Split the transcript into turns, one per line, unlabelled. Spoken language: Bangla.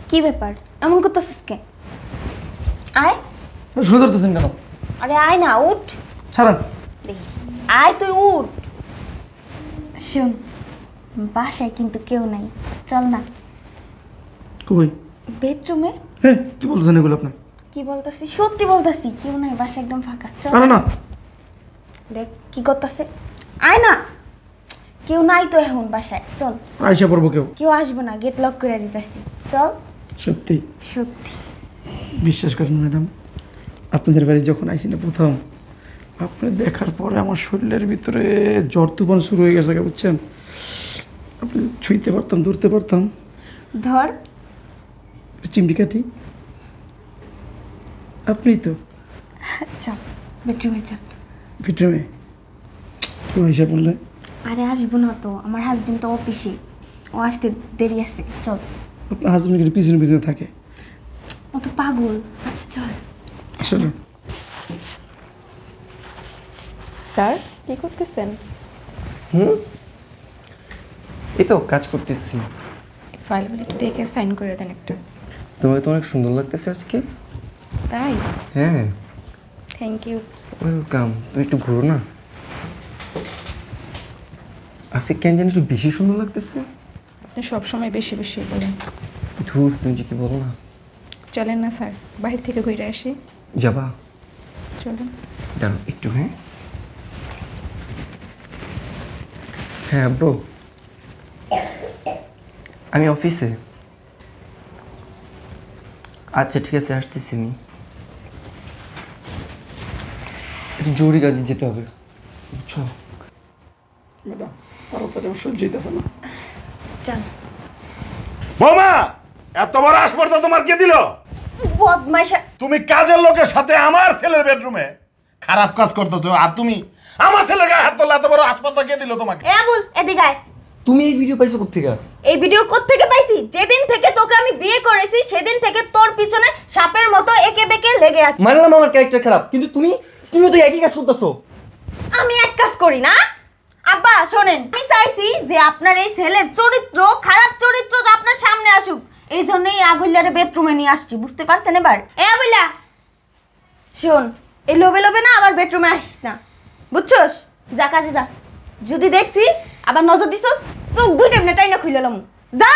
কি ব্যাপার এমন করতেছিস কে? আয়।
শুরু করতেছেন কেন?
আরে আয় না, উঠ।
ছাড়েন।
দেখি আয়, তুই উঠ। শোন, বাসায় কিন্তু কেউ নাই, চল না।
কই?
বেডরুমে।
হ্যাঁ, কি বলতেছেন এগুলো আপনি?
কি বলতাছি? সত্যি বলতাছি, কেউ নাই, বাসা একদম ফাঁকা। চল।
আরে না,
দেখ কি করতেছে। আয় না, কেউ নাই তো এখন বাসায়, চল।
আইসা পড়বো কেউ?
কেউ আসবে না, গেট লক করে দিতেছি, চল।
সত্যি?
সত্যি।
বিশ্বাস করেন ম্যাডাম, আপনাদের বাড়ি যখন আইসি না প্রথম, আপনি দেখার পরে আমার শরীরের ভিতরে জ্বর তুফান শুরু হয়ে গেছে, বুঝছেন? আপনি ছুঁইতে পারতাম, ধরতে পারতাম।
ধর।
চিমটি কাঠি আপনিই তো।
চল বেডরুমে চল।
বেডরুমে কেউ আইসা পড়লে?
আরে আসবো না তো, আমার হাজবেন্ড তো অফিসে, ও আসতে দেরি আছে, চল।
আপনার হাজবেন্ড কিন্তু পিছনে পিছনে থাকে।
ও তো পাগল। আচ্ছা চল।
আসলে
স্যার কি করতেছেন?
এই তো কাজ করতেছি।
ফাইলগুলো একটু দেখে সাইন করে দেন একটা।
তোমাকে তো অনেক সুন্দর লাগতেছে আজকে।
তাই?
হ্যাঁ,
থ্যাংক ইউ।
ওয়েলকাম। তুমি একটু ঘুরো না। আজকে কেন জানি একটু বেশি সুন্দর লাগতেছে।
আপনি সবসময় বেশি বেশি বলেন।
ধুর, তুমি যে কি বলো না।
চলেন না স্যার, বাইরে থেকে ঘুরে আসি।
যাবা?
চলেন।
দাঁড়াও একটু। হ্যাঁ হ্যাঁ ব্রো, আমি অফিসে। আচ্ছা ঠিক আছে, আসতেছি আমি। একটু জরুরি কাজে যেতে হবে, বুঝছো?
ম্যাডাম তাড়াতাড়ি আমার সহ্য হইতেছে না।
চল।
বৌমা, এত বড় আসপর্দা তোমার কে দিল?
বদমাইশা।
তুমি কাজের লোকের সাথে আমার ছেলের বেডরুমে খারাপ কাজ করতেছো, আর তুমি আমার ছেলের গায়ে হাত তুললে, এত বড় আসপর্দা কে দিল তোমাকে?
এ আবুল, এদিকে আয়।
তুমি এই ভিডিও পাইছো কোত্থেকে?
এই ভিডিও কোত্থেকে পাইছি? যেদিন থেকে তোকে আমি বিয়ে করেছি সেদিন থেকে তোর পিছনে সাপের মতো একে বেঁকে লেগে আছে।
মানলাম আমার ক্যারেক্টার খারাপ, কিন্তু তুমিও তো একই কাজ করতেছো।
আমি এক কাজ করি না? আব্বা শোনেন, আমি চাইছি যে আপনার এই ছেলের চরিত্র, খারাপ চরিত্র আপনার সামনে আসুক, এই জন্যই আবুল্লারে বেডরুমে নিয়ে আসছি, বুঝতে পারছেন এবার? এ আবুল্লা শোন, এই লোভে লোভে না আমার বেডরুমে আসিস না, বুঝছস? যা কাজে যা। যদি দেখছি আবার নজর দিছস, চোখ দুইটা এমনি টাইনা খুইলাম। যা।